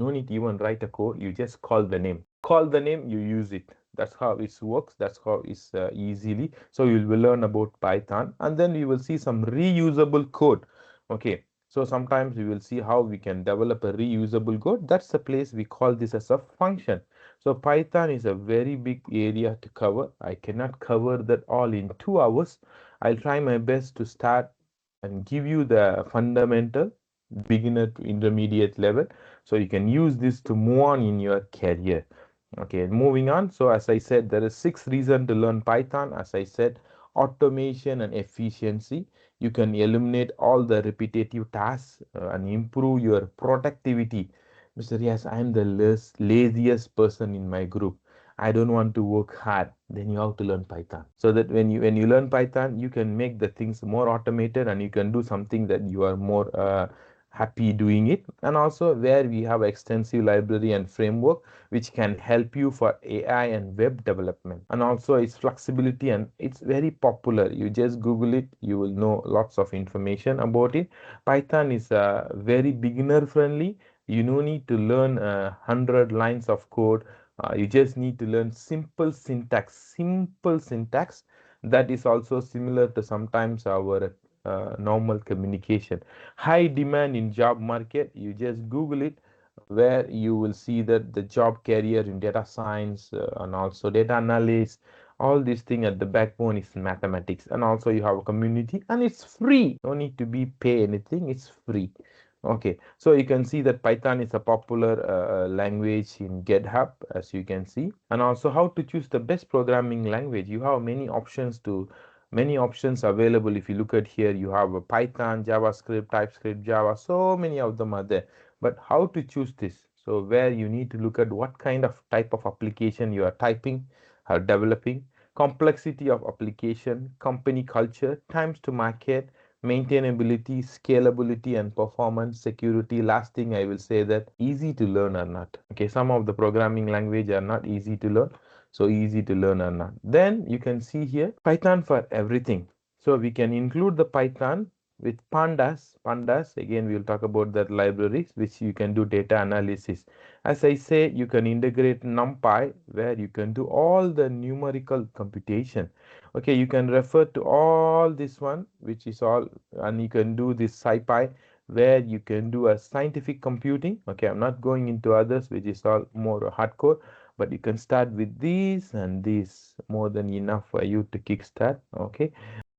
don't need to even write a code. You just call the name. Call the name, you use it. That's how it works. That's how it's easily. So you will learn about Python, and then you will see some reusable code. Okay. So sometimes we will see how we can develop a reusable code. That's the place we call this as a function. So Python is a very big area to cover. I cannot cover that all in 2 hours. I'll try my best to start and give you the fundamental beginner to intermediate level, so you can use this to move on in your career. Okay, moving on. So as I said, there is 6 reasons to learn Python. As I said, automation and efficiency. You can eliminate all the repetitive tasks and improve your productivity. Mr. Yes, I am the laziest person in my group. I don't want to work hard. Then you have to learn Python. So that when you learn Python, you can make the things more automated and you can do something that you are more happy doing it. And also where we have extensive library and framework which can help you for AI and web development. And also its flexibility, and it's very popular. You just Google it, you will know lots of information about it. Python is very beginner friendly. You no need to learn 100 lines of code. You just need to learn simple syntax that is also similar to sometimes our normal communication. High demand in job market, you just Google it, where you will see that the job career in data science and also data analysis, all these things at the backbone is mathematics. And also you have a community and it's free, no need to be pay anything, it's free. Okay, so you can see that Python is a popular language in GitHub, as you can see. And also how to choose the best programming language. You have many options available. If you look at here, you have a Python, JavaScript, TypeScript, Java, so many of them are there. But how to choose this? So where you need to look at what kind of type of application you are typing or developing, complexity of application, company culture, times to market, maintainability, scalability, and performance, security. Last thing I will say that easy to learn or not. Okay, some of the programming language are not easy to learn, so easy to learn or not. Then you can see here Python for everything. So we can include the Python with pandas. Again, we will talk about that libraries which you can do data analysis. As I say, you can integrate NumPy where you can do all the numerical computation. Okay, you can refer to all this one, which is all, and you can do this SciPy where you can do a scientific computing. Okay, I'm not going into others, which is all more hardcore, but you can start with these, and these more than enough for you to kickstart. Okay,